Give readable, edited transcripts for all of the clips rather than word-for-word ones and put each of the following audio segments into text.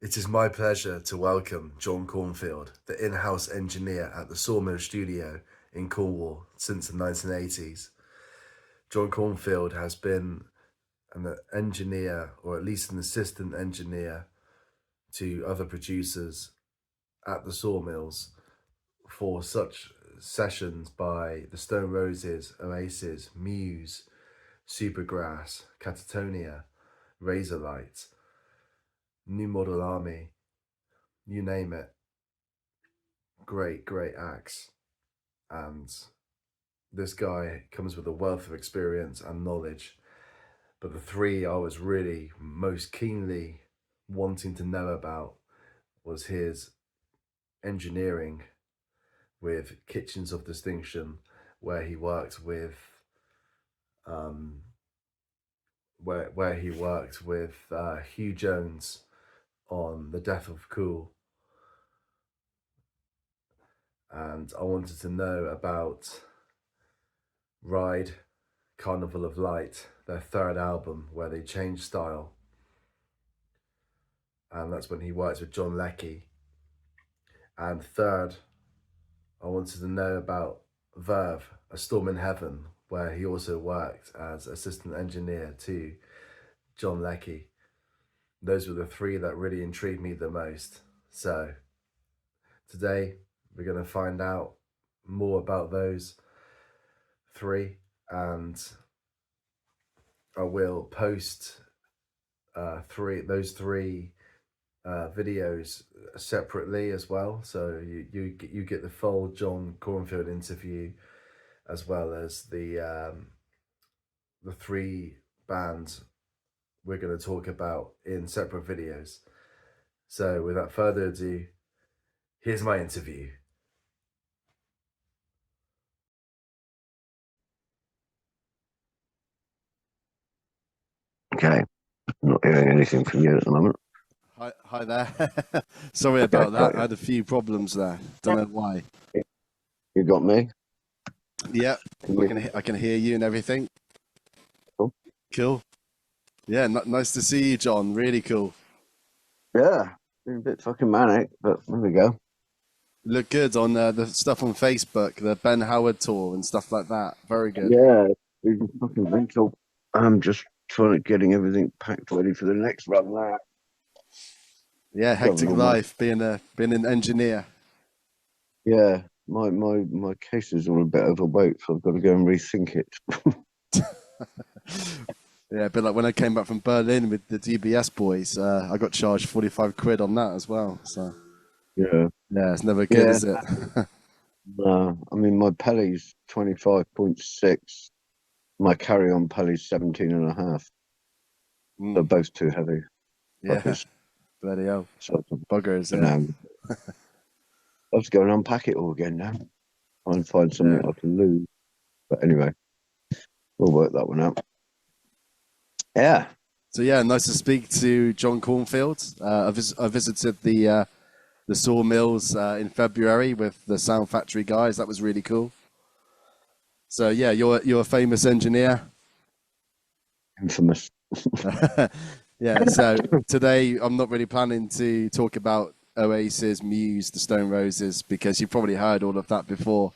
It is my pleasure to welcome John Cornfield, the in-house engineer at the Sawmill Studio in Cornwall since the 1980s. John Cornfield has been an engineer, or at least an assistant engineer, to other producers at the Sawmills for such sessions by the Stone Roses, Oasis, Muse, Supergrass, Catatonia, Razorlight, New Model Army, you name it. Great acts. And this guy comes with a wealth of experience and knowledge. But the three I was really most keenly wanting to know about was his engineering with Kitchens of Distinction, where he worked with Hugh Jones on The Death of Cool. And I wanted to know about Ride, Carnival of Light, their third album, where they changed style. And that's when he worked with John Leckie. And third, I wanted to know about Verve, A Storm in Heaven, where he also worked as assistant engineer to John Leckie. Those were the three that really intrigued me the most. So today we're going to find out more about those three, and I will post those three videos separately as well, so you get the full John Cornfield interview, as well as the three bands we're going to talk about in separate videos. So without further ado, here's my interview. Okay, not hearing anything from you at the moment. Hi there. Sorry about that. I had a few problems there. Don't know why. You got me? Yeah, I can hear you and everything. Cool. Yeah, nice to see you, John. Really cool. Yeah, been a bit fucking manic, but there we go. Look good on the stuff on Facebook, the Ben Howard tour and stuff like that. Very good. Yeah, it's been fucking mental. I'm just trying to getting everything packed ready for the next run now. Yeah, hectic life being an engineer. Yeah, my case is all a bit overweight, so I've got to go and rethink it. Yeah, but like when I came back from Berlin with the DBS boys, I got charged 45 quid on that as well. So yeah, it's never good, is it? No, I mean my Pelly's 25.6. My carry-on Pelly's 17.5. They're both too heavy. Yeah, bloody hell. So, buggers. Yeah. I was going to unpack it all again now. Try and find something I can lose. But anyway, we'll work that one out. Yeah. So yeah, nice to speak to John Cornfield. I visited the Sawmills in February with the Sound Factory guys. That was really cool. So yeah, you're a famous engineer. Infamous. Yeah. So today I'm not really planning to talk about Oasis, Muse, the Stone Roses, because you've probably heard all of that before.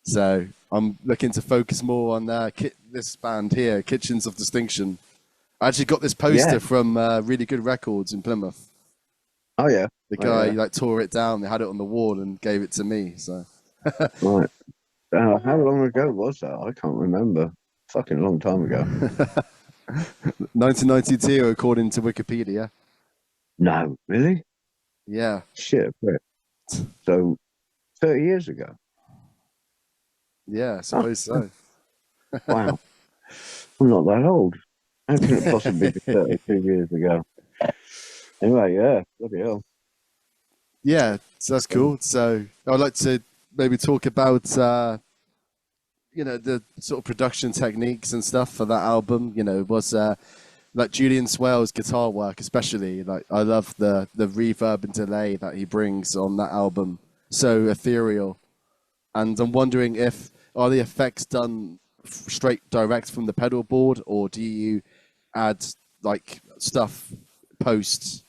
So I'm looking to focus more on this band here, Kitchens of Distinction. I actually got this poster from Really Good Records in Plymouth. Oh yeah. The guy tore it down. They had it on the wall and gave it to me. So. Right. How long ago was that? I can't remember. Fucking long time ago. 1992, according to Wikipedia. No, really? Yeah. Shit. So 30 years ago. Yeah, I suppose so. Wow. I'm not that old. How can it possibly be 32 years ago? Anyway, yeah, bloody hell. Yeah, so that's cool. So I'd like to maybe talk about, the sort of production techniques and stuff for that album. Was like Julian Swale's guitar work, especially. Like I love the reverb and delay that he brings on that album. So ethereal. And I'm wondering are the effects done straight direct from the pedal board, or do you add like stuff post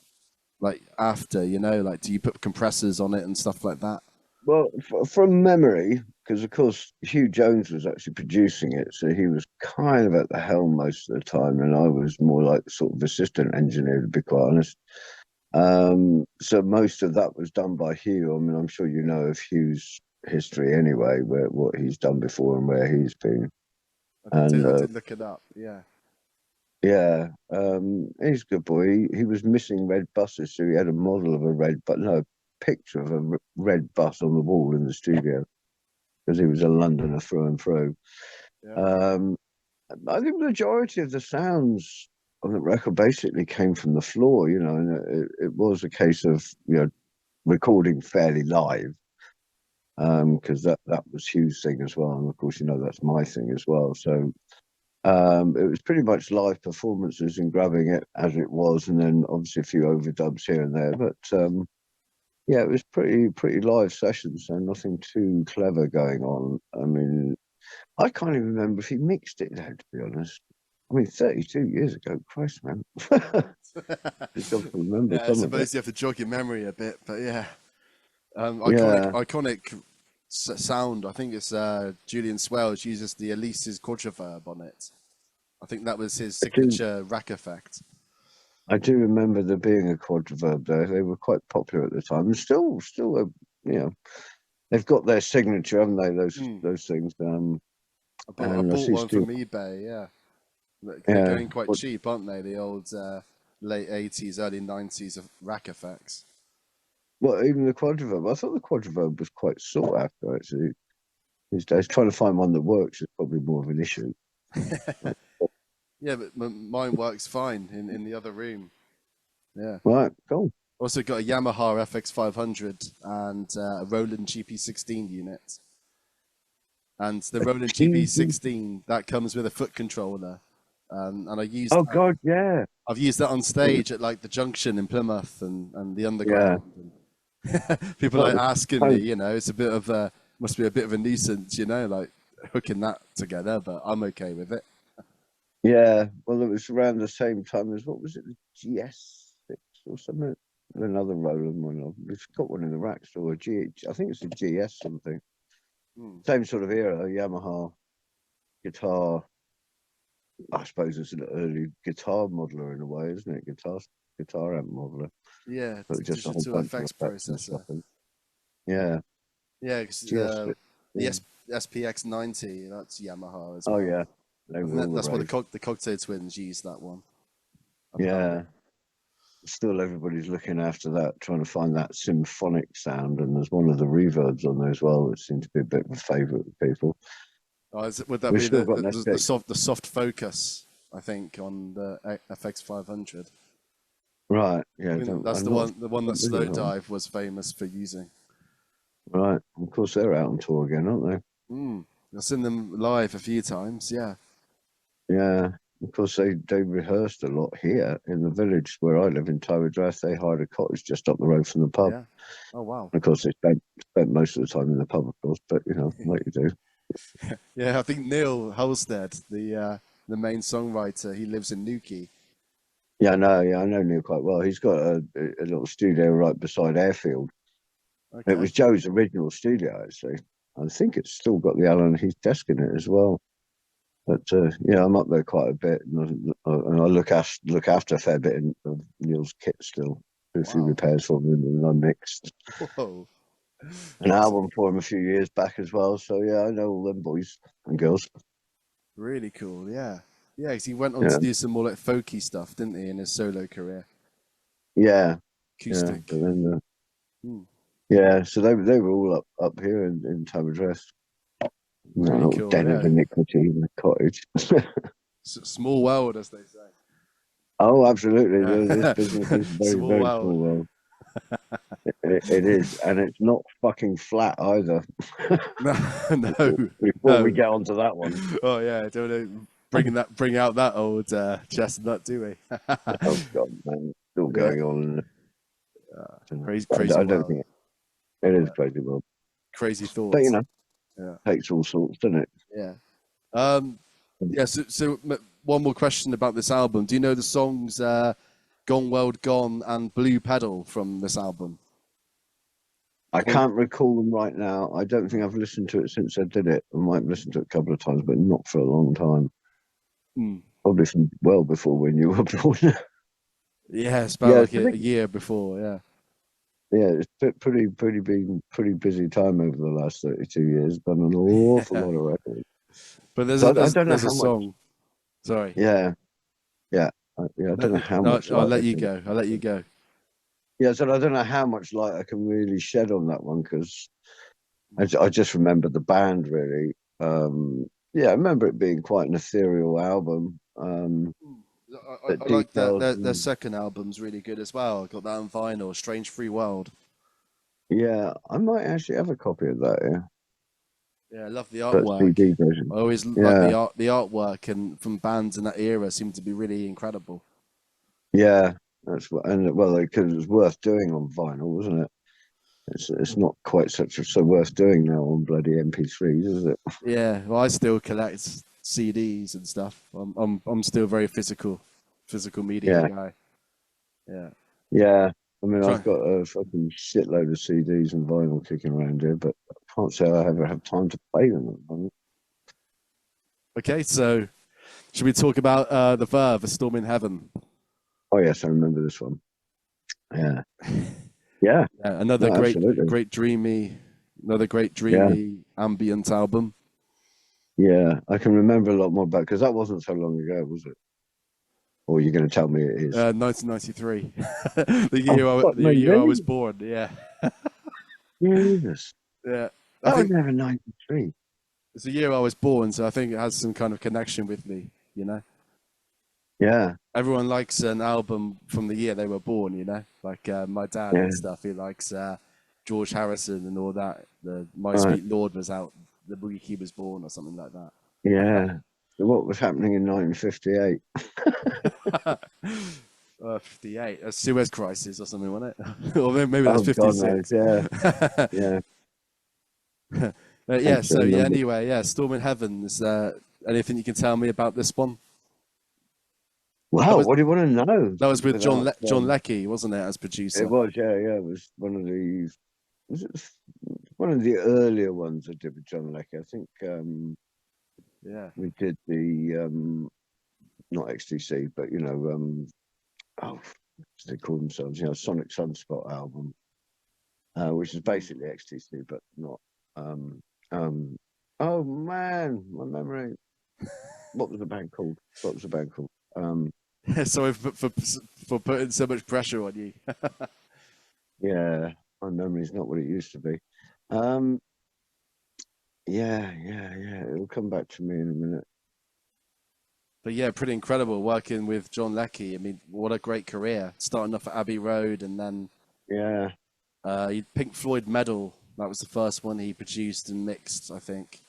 like after, you know, like do you put compressors on it and stuff like that? Well, from memory, because of course Hugh Jones was actually producing it, so he was kind of at the helm most of the time, and I was more like sort of assistant engineer, to be quite honest. So most of that was done by Hugh. I mean, I'm sure you know of Hugh's history anyway, where what he's done before and where he's been. I And did look it up. Yeah. yeah, he's a good boy. He was missing red buses, so he had a model of a red, but no picture of a red bus on the wall in the studio because he was a Londoner through and through. Yeah. I think the majority of the sounds on the record basically came from the floor, you know, and it was a case of, you know, recording fairly live, because that was Hugh's thing as well, and of course, you know, that's my thing as well. So it was pretty much live performances and grabbing it as it was, and then obviously a few overdubs here and there. But yeah, it was pretty live sessions, so nothing too clever going on. I mean, I can't even remember if he mixed it now, to be honest. I mean, 32 years ago, Christ, man. Just got to remember Yeah, I some of it. suppose you have to jog your memory a bit, but yeah. Yeah. Iconic sound. I think it's Julian Swells uses the Elise's quadriverb on it. I think that was his signature rack effect. I do remember there being a quadriverb there. They were quite popular at the time, and still, you know, they've got their signature, haven't they? Those things. I bought one from eBay. Yeah, they're going quite cheap, aren't they? The old late 80s, early 90s of rack effects. Well, even the quadriverb. I thought the quadriverb was quite sought after, actually. These days, trying to find one that works is probably more of an issue. Yeah, but mine works fine in the other room. Yeah. Right, cool. Also got a Yamaha FX500 and a Roland GP16 unit. And the Roland GP16, that comes with a foot controller. And I used Oh, God, yeah. I've used that on stage at like the Junction in Plymouth and the Underground. Yeah. People are asking me, you know, it's a bit of a, must be a bit of a nuisance, you know, like hooking that together, but I'm okay with it. Yeah, well, it was around the same time as, what was it, the GS6 or something? Another Roland one. We've got one in the rack store, I think it's a GS something. Same sort of era, Yamaha guitar. I suppose it's an early guitar modeler in a way, isn't it? Guitar amp modeler. Yeah, but just digital effects processor. Yeah. Yeah, because the SPX 90, that's Yamaha as well. Oh yeah, that's why the Cocteau twins use that one. Yeah. Still, everybody's looking after that, trying to find that symphonic sound, and there's one of the reverbs on there as well that seems to be a bit of a favourite with people. Oh, would that be the soft focus? I think on the FX500. Right. Yeah. That's the one that Slow Dive was famous for using. Right. Of course, they're out on tour again, aren't they? I've seen them live a few times. Yeah. Yeah. Of course, they rehearsed a lot here in the village where I live in Tywadras. They hired a cottage just up the road from the pub. Yeah. Oh wow. And of course, they spent most of the time in the pub, of course. But you know, like you do. Yeah, I think Neil Halstead, the main songwriter, he lives in Newquay. Yeah, I know Neil quite well. He's got a little studio right beside Airfield. Okay. It was Joe's original studio, actually. I think it's still got the Alan Heath desk in it as well. But yeah, I'm up there quite a bit, and I look after a fair bit of Neil's kit still. Do a few repairs for him, and I mixed an album for him a few years back as well. So yeah, I know all them boys and girls. Really cool, yeah. Yeah, because he went on to do some more like folky stuff, didn't he, in his solo career? Yeah. Acoustic. Yeah, then, yeah, so they were all up here in Tywadras. Really cool, den of iniquity in the cottage. Small world, as they say. Oh, absolutely. Yeah. This business is very, small world. It is, and it's not fucking flat either. No. Before we get onto that one. Oh yeah, don't bring out that old chestnut, do we? Oh God, man, still going on. Crazy. I don't think it is crazy world. Crazy thoughts. But you know, takes all sorts, doesn't it? Yeah. Yeah. So one more question about this album. Do you know the songs Gone World Gone and Blue Pedal from this album? I can't recall them right now. I don't think I've listened to it since I did it. I might have listened to it a couple of times, but not for a long time. Probably from well before when you were born. Yeah, it's about like a year before. Yeah. Yeah, it's pretty busy time over the last 32 years. Done an awful lot of records. But there's a song. Sorry. Yeah. I don't know how much. I'll let you go. Yeah, so I don't know how much light I can really shed on that one because I just remember the band really. Yeah, I remember it being quite an ethereal album. I like that. Their second album's really good as well. I got that on vinyl, Strange Free World. Yeah, I might actually have a copy of that. Yeah. Yeah, I love the artwork. CD version. I always like the artwork, and from bands in that era seemed to be really incredible. Yeah, that's what, and well, because it was worth doing on vinyl, wasn't it? It's not quite so worth doing now on bloody MP3s, is it? Yeah, well, I still collect CDs and stuff. I'm still very physical media guy. Yeah. Yeah. I mean, I've got a fucking shitload of CDs and vinyl kicking around here, but I can't say I ever have time to play them at the moment. Okay, so should we talk about the Verve, A Storm in Heaven? Oh yes, I remember this one. Yeah. Yeah. Another great dreamy ambient album. Yeah, I can remember a lot more about because that wasn't so long ago, was it? Or you're going to tell me it is? 1993, the year I was born. Yeah. Jesus. Yeah. I was never 93. It's the year I was born, so I think it has some kind of connection with me, you know? Yeah. Everyone likes an album from the year they were born, you know? Like my dad and stuff, he likes George Harrison and all that. The My Sweet Lord was out the week he was born or something like that. Yeah. So what was happening in 1958? 58, a Suez Crisis or something, wasn't it? Or maybe that's 56. God, yeah. Anyway, Storm in Heaven. Is there anything you can tell me about this one? Wow, what do you want to know? That was with John Leckie, wasn't it, as producer? It was, yeah. It was one of the earlier ones I did with John Leckie. I think we did the not XTC, but what's they call themselves? Sonic Sunspot album, which is basically XTC, but not. Oh man, my memory. What was the band called? Sorry for putting so much pressure on you. Yeah, my memory's not what it used to be. Yeah. It'll come back to me in a minute. But yeah, pretty incredible working with John Leckie. I mean, what a great career. Starting off at Abbey Road and then Pink Floyd Medal. That was the first one he produced and mixed, I think.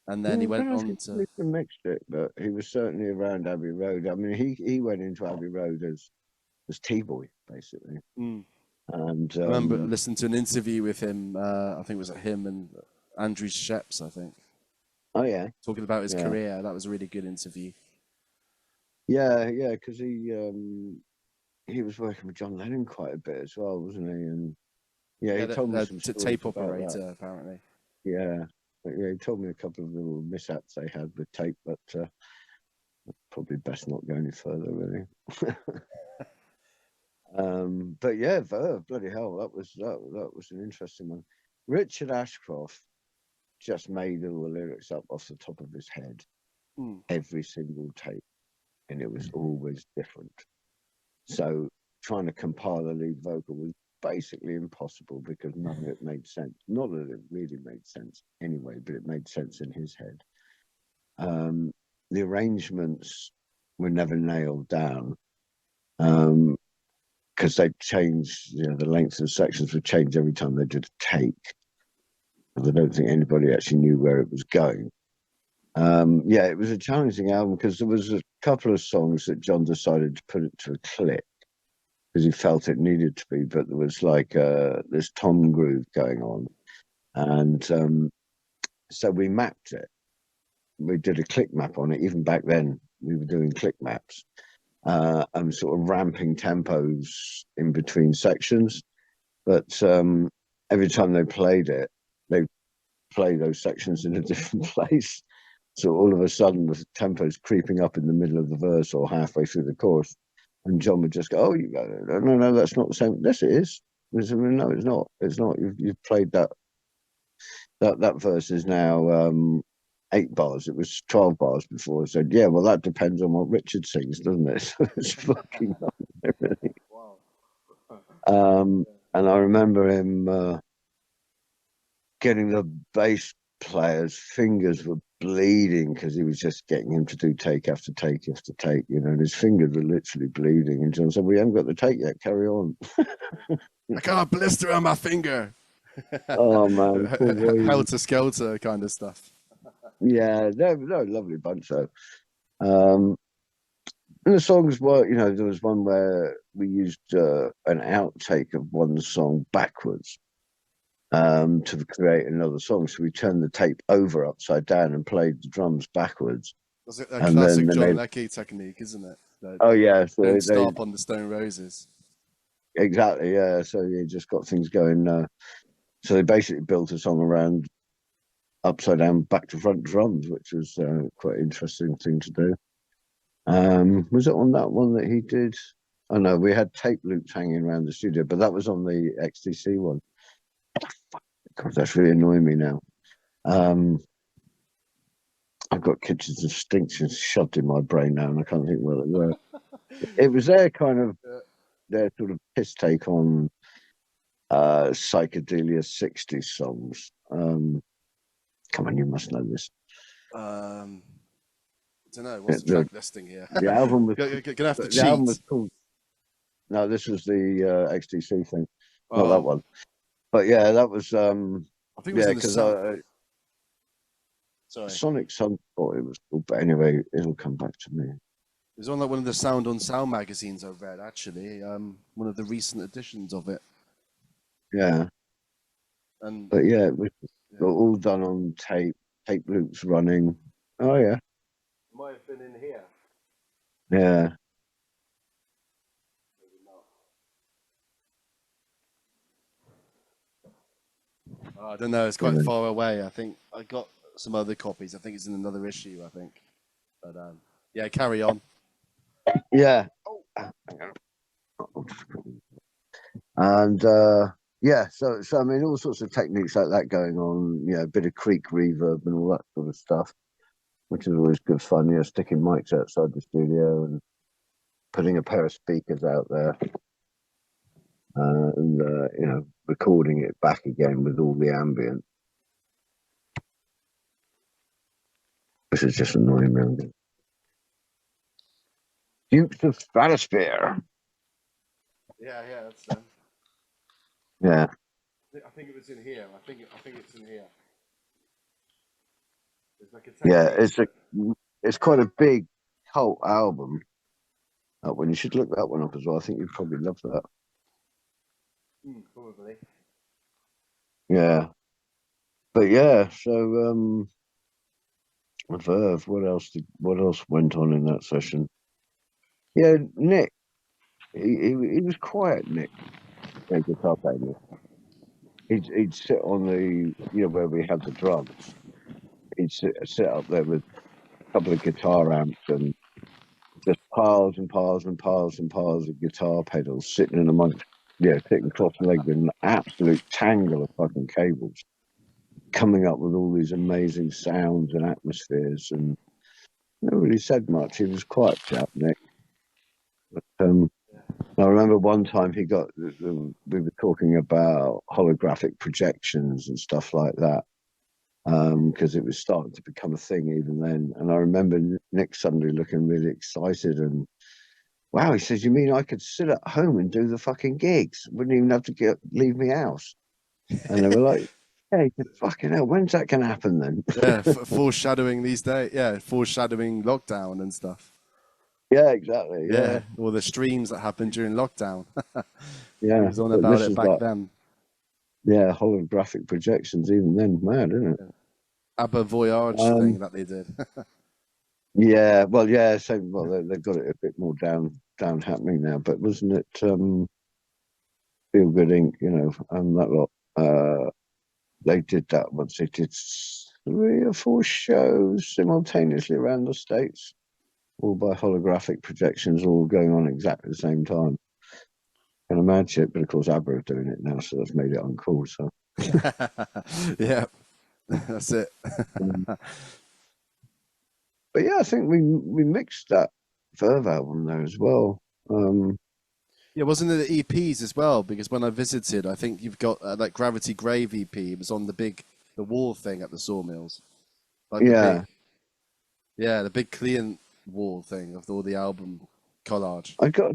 And then he went on to mixed it, but he was certainly around Abbey Road. I mean, he went into Abbey Road as T-Boy, basically. And I remember listening to an interview with him. I think it was him and Andrew Sheps, I think. Oh yeah, talking about his career. That was a really good interview. Yeah, because he was working with John Lennon quite a bit as well, wasn't he? And he told me some stories tape about operator that. Apparently. Yeah, he told me a couple of little mishaps they had with tape, but probably best not go any further, really. But yeah, Verve, bloody hell, that was an interesting one. Richard Ashcroft just made all the lyrics up off the top of his head, every single tape, and it was always different. So trying to compile the lead vocal was basically impossible because none of it made sense. Not that it really made sense anyway, but it made sense in his head. The arrangements were never nailed down because they changed. The length of the sections would change every time they did a take. I don't think anybody actually knew where it was going. It was a challenging album because there was a couple of songs that John decided to put it to a click because he felt it needed to be, but there was like this tom groove going on, and so we mapped it. We did a click map on it. Even back then, we were doing click maps, and sort of ramping tempos in between sections. But every time they played it, they play those sections in a different place. So all of a sudden, the tempo's creeping up in the middle of the verse or halfway through the chorus, and John would just go, "Oh, you go, no, that's not the same. Yes, it is. No, it's not. It's not. You've played that. That verse is now 8 bars. It was 12 bars before." I said, "Yeah, well, that depends on what Richard sings, doesn't it?" So it's fucking everything. And I remember him getting the bass player's fingers were bleeding because he was just getting him to do take after take after take, and his fingers were literally bleeding. And John said, "We haven't got the take yet. Carry on." I got a blister on my finger. Oh man, Helter skelter kind of stuff. Yeah, they're a lovely bunch though. And the songs were, there was one where we used an outtake of one song backwards to create another song. So we turned the tape over upside down and played the drums backwards. Was it a classic John Leckie technique, isn't it? Oh yeah, so don't stop on the Stone Roses. Exactly, yeah. So you just got things going. So they basically built a song around upside down, back to front drums, which was quite an interesting thing to do. Was it on that one that he did? Oh no, we had tape loops hanging around the studio, but that was on the XTC one. God, that's really annoying me now. I've got Kitchens and Stinks shoved in my brain now, and I can't think where they were. It was their kind of their sort of piss take on psychedelia 60s songs. Come on, you must know this. I don't know. What's the track listing here? The album was. Gonna have to cheat. The album was called. No, this was the XTC thing, not that one. But yeah, that was. I think it was because sorry, Sonic Sun thought it was cool, but anyway, it'll come back to me. It was on like one of the Sound on Sound magazines I read, actually. One of the recent editions of it. Yeah. But yeah, it was all done on tape loops running. Oh yeah. Might have been in here. Yeah. Maybe not. I don't know. It's quite far away. I think I got some other copies. I think it's in another issue. I think. But yeah, carry on. Yeah. And yeah, so I mean, all sorts of techniques like that going on. A bit of creek reverb and all that sort of stuff, which is always good fun. Sticking mics outside the studio and putting a pair of speakers out there, and recording it back again with all the ambient. This is just annoying, man. Dukes of Stratosphere. Yeah, that's them. Yeah. I think it was in here. I think it's in here. Like it's quite a big cult album. That one, you should look that one up as well. I think you'd probably love that. Probably. Yeah. But yeah, so Verve, what else went on in that session? Yeah, Nick. He was quiet, Nick. Yeah, guitar player. He'd sit on the where we had the drums. He'd sit up there with a couple of guitar amps and just piles and piles and piles and piles of guitar pedals sitting in amongst sitting cross-legged with an absolute tangle of fucking cables, coming up with all these amazing sounds and atmospheres, and never really said much. He was quite chap, Nick. But I remember one time we were talking about holographic projections and stuff like that, because it was starting to become a thing even then. And I remember Nick suddenly looking really excited and, wow, he says, "You mean I could sit at home and do the fucking gigs? Wouldn't even have to leave my house?" And they were like, "Hey, fucking hell, when's that going to happen then?" Yeah, foreshadowing these days. Yeah, foreshadowing lockdown and stuff. Yeah, exactly. Yeah. Or the streams that happened during lockdown. Yeah. He was on about it back then. Yeah, holographic projections even then. Mad, isn't it? ABBA Voyage thing that they did. Yeah, well, yeah, so well they've got it a bit more down happening now, but wasn't it Feel Good Inc, that lot they did that once. They did 3 or 4 shows simultaneously around the States, all by holographic projections, all going on exactly the same time. Can imagine it, but of course ABBA are doing it now, so that's made it uncool. So Yeah, that's it. um, but yeah, I think we mixed that Verve album there as well. Yeah, wasn't it the EPs as well? Because when I visited, I think you've got that Gravity Grave EP. It was on the wall thing at the Sawmills, like the Yeah, big clean wall thing of all the album collage. I got a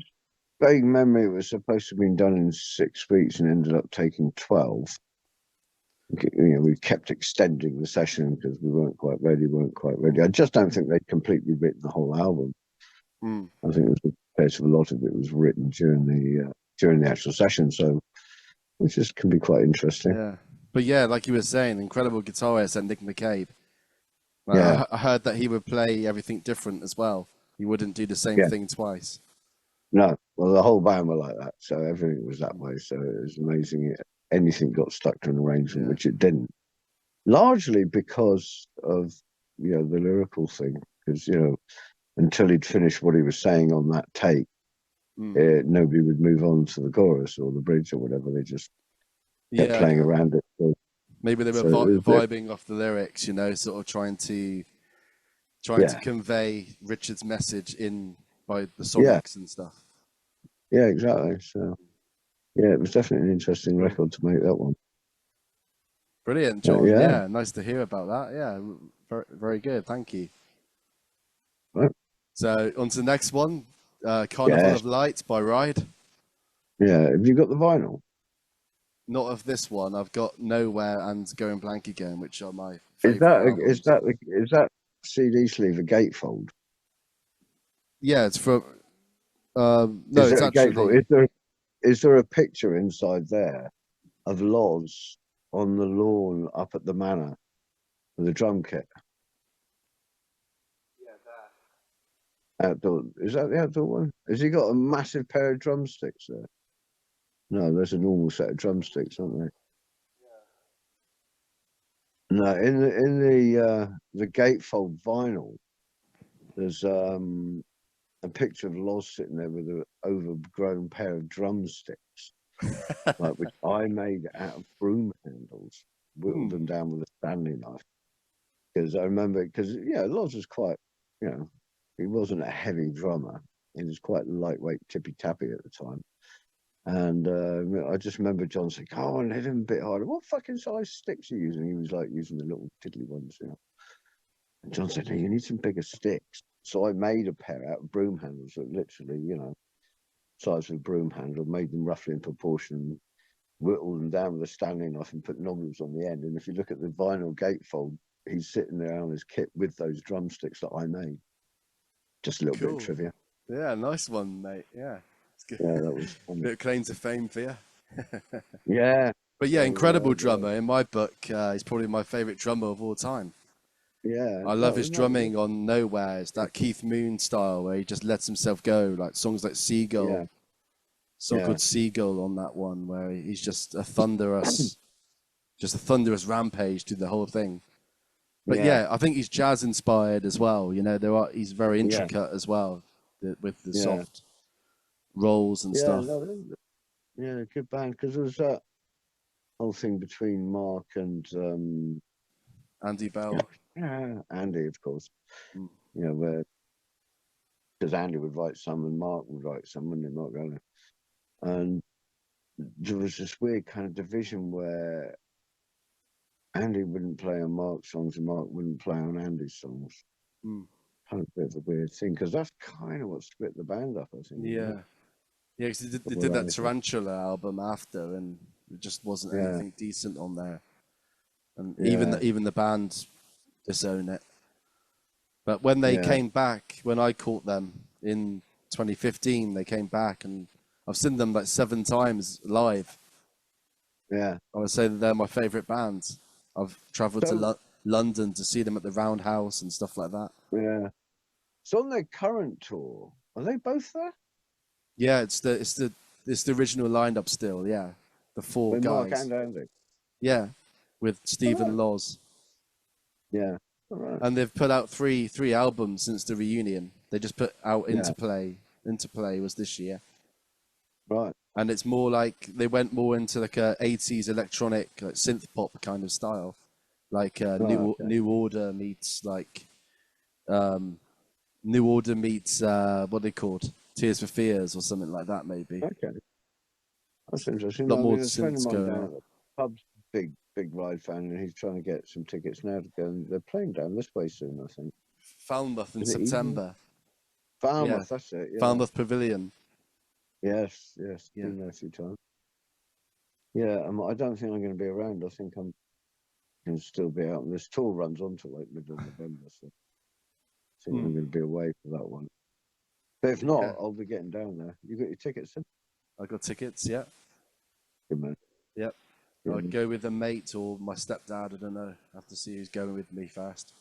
vague memory it was supposed to have been done in 6 weeks and ended up taking 12. We kept extending the session because we weren't quite ready. I just don't think they'd completely written the whole album. Mm. I think it was a case of a lot of it was written during the actual session, so which just can be quite interesting. Yeah, but yeah, like you were saying, incredible guitarist at Nick McCabe. Like, Yeah, I heard that he would play everything different as well. He wouldn't do the same yeah. thing twice. No, well, the whole band were like that, so everything was that way. So it was amazing. Anything got stuck to an arrangement, Yeah. which it didn't. Largely because of the lyrical thing, because until he'd finished what he was saying on that take, nobody would move on to the chorus or the bridge or whatever. They just kept playing around it. So, maybe they were vibing off the lyrics, sort of trying to convey Richard's message in by the sonics and stuff. Yeah, exactly. So yeah, it was definitely an interesting record to make that one. Brilliant, John. Yeah, nice to hear about that. Yeah, very, very good. Thank you. Right. So on to the next one, Carnival of Light by Ride. Yeah, have you got the vinyl? Not of this one. I've got Nowhere and Going Blank Again, which are my favorite. Is that CD sleeve a gatefold? Yeah, it's from. No, it's actually. Is there a picture inside there of Loz on the lawn up at the manor with a drum kit? Yeah, there. Outdoor. Is that the outdoor one? Has he got a massive pair of drumsticks there? No, there's a normal set of drumsticks, aren't there? Yeah. No, in the gatefold vinyl, there's a picture of Loz sitting there with an overgrown pair of drumsticks, like which I made out of broom handles, whittled them down with a Stanley knife. Because I remember, Loz was quite, he wasn't a heavy drummer. He was quite lightweight, tippy tappy at the time. And I just remember John saying, "Oh, and hit him a bit harder. What fucking size sticks are you using?" He was like using the little tiddly ones, And John said, "Hey, you need some bigger sticks." So I made a pair out of broom handles that literally, size of a broom handle, made them roughly in proportion, whittled them down with a Stanley knife and put knobs on the end. And if you look at the vinyl gatefold, he's sitting there on his kit with those drumsticks that I made. Just a little bit of trivia. Yeah, nice one, mate. Yeah. It's good. Yeah, that was fun. Bit of claim to fame for you. Yeah. But yeah, incredible drummer. In my book, he's probably my favourite drummer of all time. Yeah. I love his drumming on Nowhere. It's that Keith Moon style where he just lets himself go, like songs like Seagull. Yeah. Song called Seagull on that one, where he's just a thunderous rampage through the whole thing. But yeah, I think he's jazz inspired as well. He's very intricate as well with the soft rolls and stuff. Yeah, good band, because there was that whole thing between Mark and Andy Bell. Yeah, Andy, of course. Where because Andy would write some and Mark would write some, wouldn't he, Mark Rowland? And there was this weird kind of division where Andy wouldn't play on Mark's songs and Mark wouldn't play on Andy's songs. Kind of a bit of a weird thing, because that's kind of what split the band up, I think. Yeah. Yeah, because they did that Tarantula album after, and it just wasn't anything decent on there. And even the band disown it. But when they came back, when I caught them in 2015, they came back, and I've seen them like 7 times live. Yeah. I would say that they're my favourite band. I've travelled to London to see them at the Roundhouse and stuff like that. Yeah. So on their current tour, are they both there? Yeah, it's the original lineup still. Yeah, the four With Mark guys. and Andy. Yeah, with Stephen right. Laws. Yeah. All right. And they've put out three albums since the reunion. They just put out Yeah. Interplay. Interplay was this year. Right. And it's more like they went more into like a 80s electronic like synth pop kind of style. Like New Order meets like New Order meets what are they called? Tears for Fears or something like that maybe. Okay. That's interesting. A lot more there's a friend of synths mine going down on. at the pub's big ride fan, and he's trying to get some tickets now to go. And they're playing down this way soon, I think. Falmouth in Is it September. Falmouth, Yeah. that's it. Yeah. Falmouth Pavilion. Yes. Yeah. Been there a few times. Yeah, I don't think I'm going to be around. I think I'm going to still be out. And this tour runs on to like middle of November, so I think I'm going to be away for that one. But if not, I'll be getting down there. You got your tickets in? I got tickets, yeah. Good man. Yep. I'd go with a mate or my stepdad. I don't know. I have to see who's going with me first.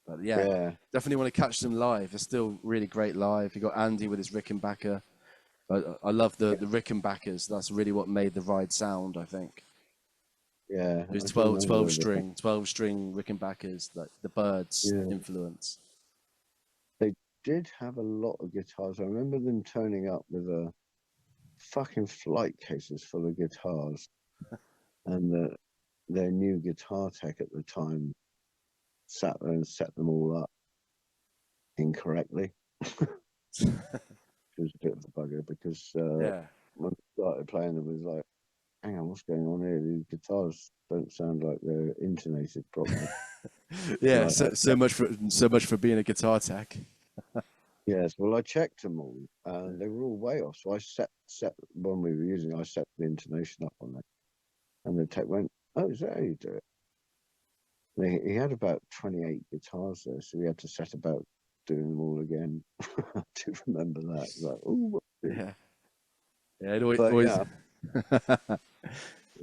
But yeah, definitely want to catch them live. They're still really great live. You got Andy with his Rickenbacker. I love the Rickenbackers. That's really what made the ride sound, I think. Yeah. It was 12 string Rickenbackers, like the Birds influence. They did have a lot of guitars. I remember them turning up with a fucking flight cases full of guitars, and their new guitar tech at the time sat there and set them all up incorrectly. It was a bit of a bugger because when I started playing them, it was like, hang on, what's going on here? These guitars don't sound like they're intonated properly. Yeah, so much for being a guitar tech. Yes, well, I checked them all, and they were all way off. So I set when we were using, I set the intonation up on it, and the tech went, "Oh, is that how you do it?" And he had about 28 guitars there, so we had to set about doing them all again. I do remember that. Like, oh, yeah, it always.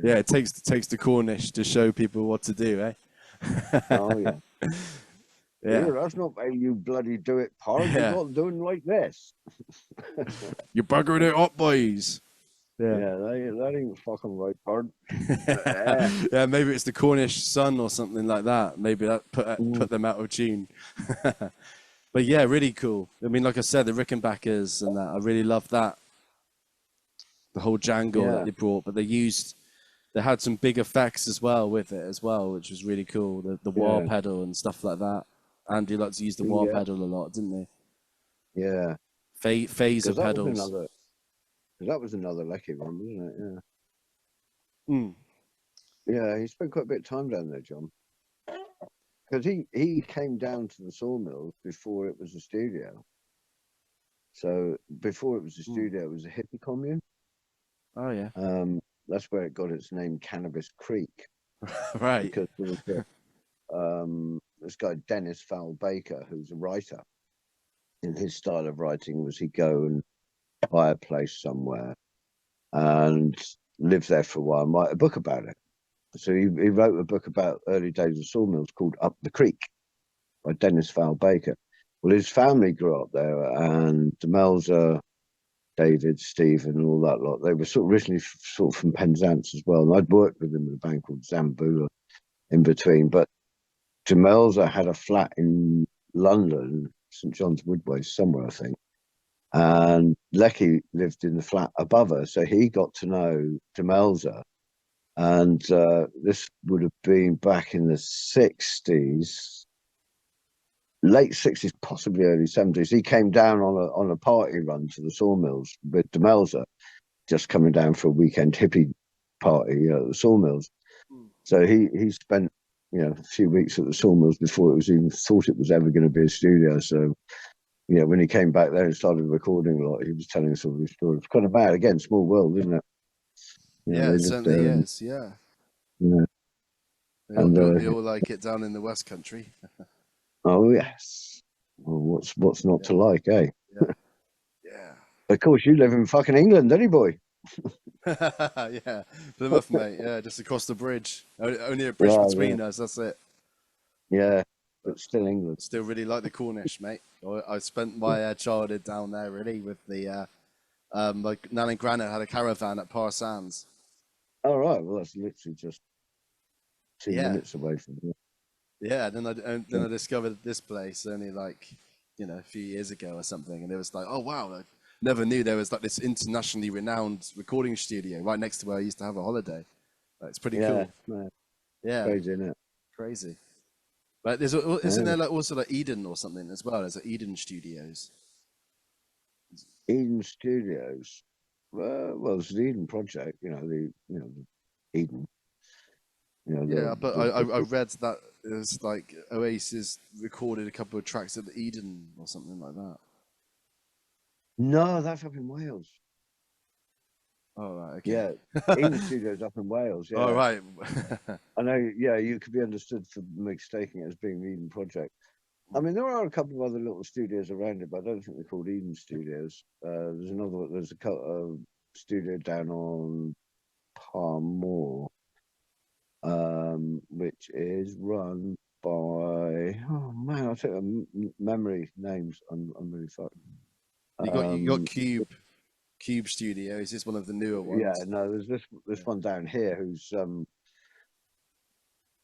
Yeah, it takes the Cornish to show people what to do, eh? Oh yeah. Yeah. Here, that's not how you bloody do it, pard. You're not doing like this. You're buggering it up, boys. Yeah, that ain't fucking right, pard. Yeah, maybe it's the Cornish sun or something like that. Maybe that put them out of tune. But yeah, really cool. I mean, like I said, the Rickenbackers and that, I really love that. The whole jangle that they brought, but they had some big effects as well with it as well, which was really cool. The wah pedal and stuff like that. Andy liked to use the wah pedal a lot, didn't he? Yeah. Phaser pedals. That was another Lecky one, wasn't it? Yeah. Mm. Yeah, he spent quite a bit of time down there, John. Because he came down to the Sawmills before it was a studio. So before it was a studio, it was a hippie commune. Oh yeah. That's where it got its name, Cannabis Creek. Right. Because there was this guy Dennis Fowle Baker, who's a writer. And his style of writing was he'd go and buy a place somewhere and live there for a while and write a book about it. So he wrote a book about early days of sawmills called Up the Creek by Dennis Fowle Baker. Well, his family grew up there, and Demelza, David, Stephen, all that lot, they were originally from Penzance as well. And I'd worked with them in a band called Zambula in between. But Demelza had a flat in London, St John's Woodway, somewhere, I think. And Lecky lived in the flat above her, so he got to know Demelza. And this would have been back in the 60s, late 60s, possibly early 70s. He came down on a party run to the Sawmills with Demelza, just coming down for a weekend hippie party at the Sawmills. So he spent a few weeks at the Sawmills before it was even thought it was ever going to be a studio. So when he came back there and started recording a lot, he was telling us all these stories. It's kind of bad. Again, small world, isn't it? Yeah, it certainly is. Yeah. Yeah. They all like it down in the West Country. Oh yes. Well, what's not to like, eh? Yeah. Of course, you live in fucking England, don't you, boy? Yeah, Plymouth, mate. Yeah, just across the bridge. Only a bridge between us. That's it. Yeah. but still England. Still really like the Cornish, mate. I spent my childhood down there really with the my nan and granddad had a caravan at Par Sands. All right, well that's literally just 2 Yeah. minutes away from here. Yeah, then I discovered this place only like, a few years ago or something, and it was like, oh wow, I never knew there was like this internationally renowned recording studio right next to where I used to have a holiday. Like, it's pretty cool. Man, Yeah, crazy, isn't it? crazy. But isn't there like also like Eden or something as well? There's like Eden Studios. Eden Studios. Well, it's the Eden project, the Eden. Yeah, but I read that it was like Oasis recorded a couple of tracks at the Eden or something like that. No, that's up in Wales. Oh, right, okay. Yeah, Eden Studios up in Wales. Yeah. Oh, right. I know. Yeah, you could be understood for mistaking it as being the Eden project. I mean, there are a couple of other little studios around it, but I don't think they're called Eden Studios. There's another one. There's a studio down on Parmoor, which is run by, oh man, I think memory names. I'm really fucked. You got Cube Studios. Is one of the newer ones. Yeah, no, there's this one down here who's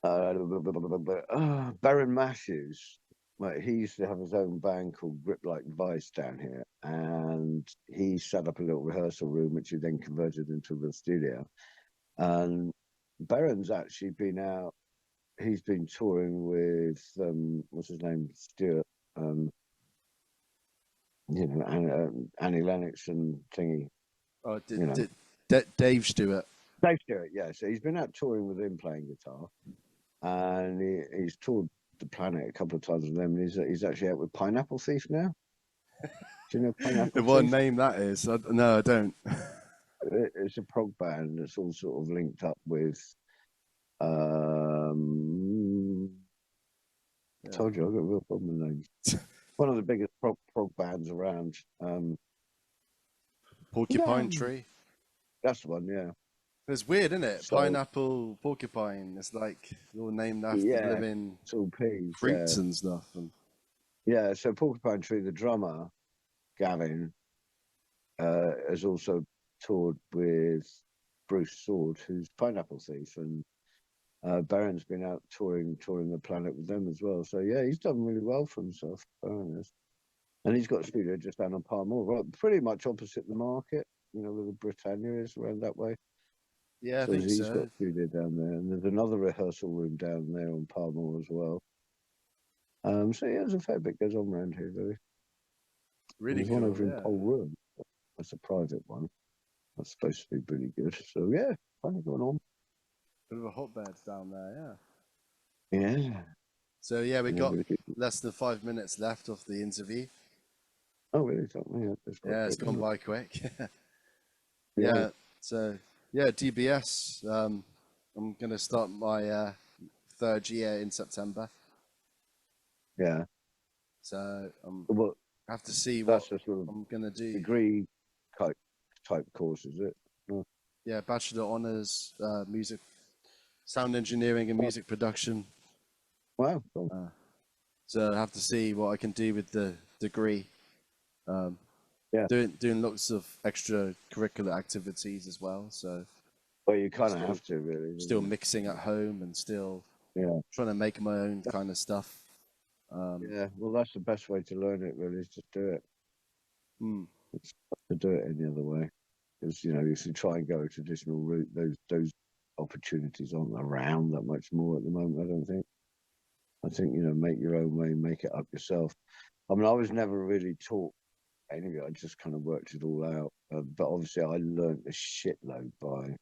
Baron Matthews. Like, he used to have his own band called Grip Like Vice down here, and he set up a little rehearsal room, which he then converted into a studio. And Baron's actually been out. He's been touring with what's his name, Stuart. Annie Lennox and thingy. Oh, Dave Stewart. Dave Stewart, yeah. So he's been out touring with him playing guitar, and he's toured the planet a couple of times with them. And he's actually out with Pineapple Thief now. Do you know Pineapple Thief? What name that is? No, I don't. It's a prog band that's all sort of linked up with. I told you I've got a real problem with names. One of the biggest prog bands around. Porcupine Tree. That's the one, yeah. It's weird, isn't it? So, Pineapple, porcupine. It's like you're named after living it's all peas, fruits and stuff. And yeah, so Porcupine Tree, the drummer, Gavin, has also toured with Bruce Sword, who's Pineapple Thief, and Baron's been out touring the planet with them as well. So yeah, he's done really well for himself, Baron is. And he's got a studio just down on Parmoor, right, pretty much opposite the market, where the Britannia is, around that way. Yeah, so I think he's so. got a studio down there, and there's another rehearsal room down there on Parmoor as well. So yeah, there's a fair bit goes on around here, really. Really there's cool, one over in Pole Room. That's a private one. That's supposed to be pretty good. So yeah, plenty going on. Bit of a hotbed down there, Yeah. So yeah, we got less than 5 minutes left of the interview. Oh really? Yeah, it's gone by quick. Yeah. So yeah, DBS. I'm gonna start my third year in September. Yeah. So well, I have to see what sort of I'm gonna do. Degree type course, is it? No. Yeah, Bachelor Honours, music, sound engineering and music production. Wow. Cool. So I have to see what I can do with the degree. Doing lots of extracurricular activities as well. So well, you kind of have to really. Still mixing at home and still trying to make my own kind of stuff. Yeah, well, that's the best way to learn it. Really, is just do it. It's tough to do it any other way, because if you try and go a traditional route, those opportunities aren't around that much more at the moment. I don't think. I think make your own way, make it up yourself. I mean, I was never really taught any of it. I just kind of worked it all out. But obviously, I learned a shitload by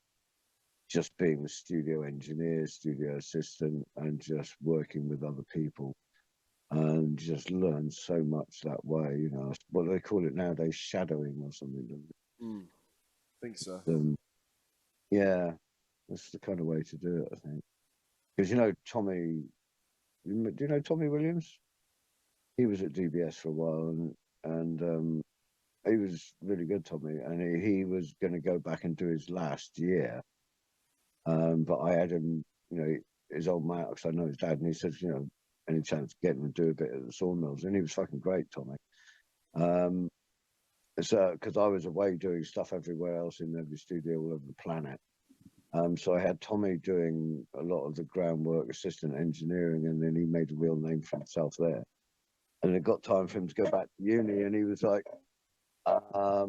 just being a studio engineer, studio assistant, and just working with other people. And just learn so much that way, what do they call it nowadays? Shadowing or something, don't they? I think so. Yeah, that's the kind of way to do it, I think. Because Tommy, do you know Tommy Williams? He was at DBS for a while, and he was really good, Tommy, and he was going to go back and do his last year. But I had him, his old mate, because I know his dad, and he said, any chance to get him to do a bit at the Sawmills, and he was fucking great, Tommy. So because I was away doing stuff everywhere else in every studio all over the planet. So I had Tommy doing a lot of the groundwork, assistant engineering, and then he made a real name for himself there. And it got time for him to go back to uni, and he was like, I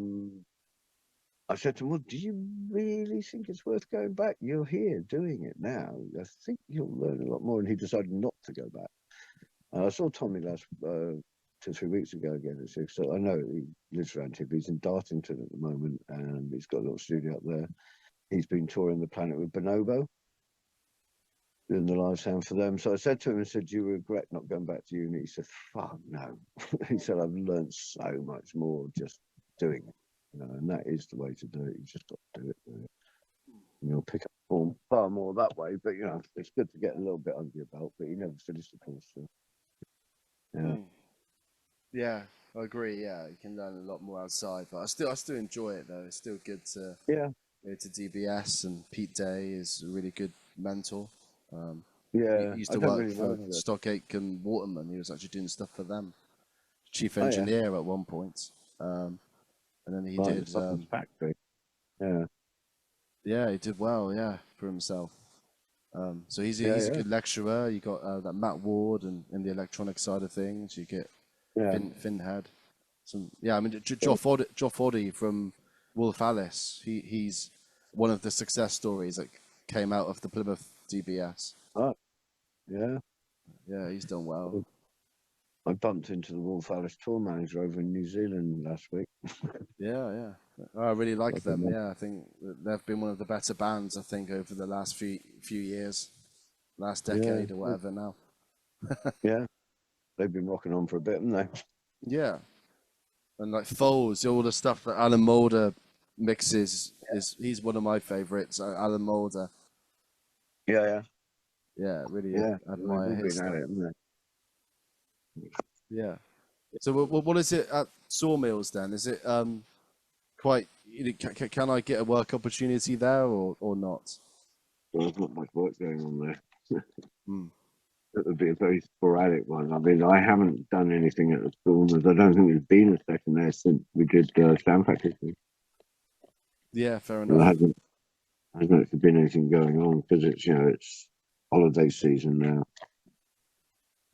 said to him, well, do you really think it's worth going back? You're here doing it now. I think you'll learn a lot more. And he decided not to go back. I saw Tommy last 2 or 3 weeks ago again. So I know he lives around here, but he's in Dartington at the moment, and he's got a little studio up there. He's been touring the planet with Bonobo, doing the live sound for them. So I said to him, do you regret not going back to uni? He said, fuck no. He said, I've learned so much more just doing it. And that is the way to do it. You just got to do it. And you'll pick up form far more that way. But, it's good to get a little bit under your belt, but you never finish the course. So. Yeah. Yeah, I agree. Yeah, you can learn a lot more outside, but I still enjoy it though. It's still good to go to DBS, and Pete Day is a really good mentor. He used to work for Stockake and Waterman. He was actually doing stuff for them, chief engineer at one point. And then he did factory. Yeah, he did well. Yeah, for himself. So he's a good lecturer. You got that Matt Ward and in the electronic side of things. You get Finn had some. Yeah, I mean Geoff Oddy from Wolf Alice. He's one of the success stories that came out of the Plymouth DBS. Oh, yeah. Yeah, he's done well. I bumped into the Wolf Alice tour manager over in New Zealand last week. Yeah. I really like them. Yeah, I think they've been one of the better bands, I think, over the last few years, last decade or whatever now. Yeah, they've been rocking on for a bit, haven't they? Yeah, and like Foles, all the stuff that Alan Moulder mixes he's one of my favourites. Alan Moulder. Yeah, really admire his stuff. Yeah. So what is it at Sawmills then? Is it quite? Can I get a work opportunity there or not? Well, there's not much work going on there. It would be a very sporadic one. I mean, I haven't done anything at the Sawmills. I don't think there's been a session there since we did sound practice. Yeah, fair There enough. hasn't actually been anything going on because it's holiday season now.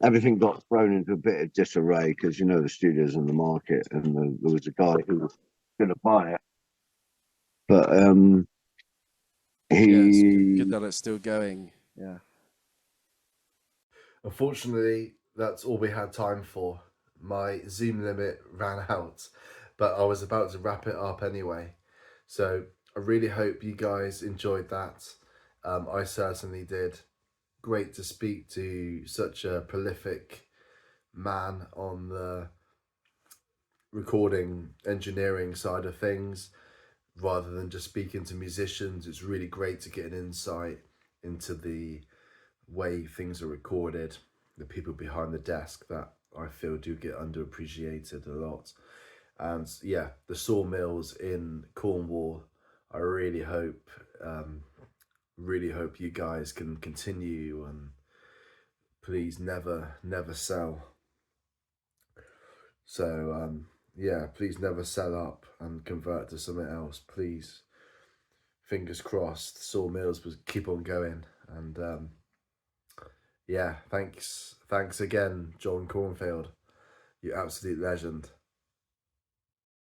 Everything got thrown into a bit of disarray because the studio's on the market, and there was a guy who was going to buy it, but it's good that it's still going. Yeah. Unfortunately, that's all we had time for. My Zoom limit ran out, but I was about to wrap it up anyway. So I really hope you guys enjoyed that. I certainly did. Great to speak to such a prolific man on the recording engineering side of things, rather than just speaking to musicians. It's really great to get an insight into the way things are recorded, the people behind the desk that I feel do get underappreciated a lot. And the Sawmills in Cornwall, I really hope you guys can continue, and please never sell. So please never sell up and convert to something else, please. Fingers crossed Sawmills will keep on going. And thanks again, John Cornfield, you absolute legend.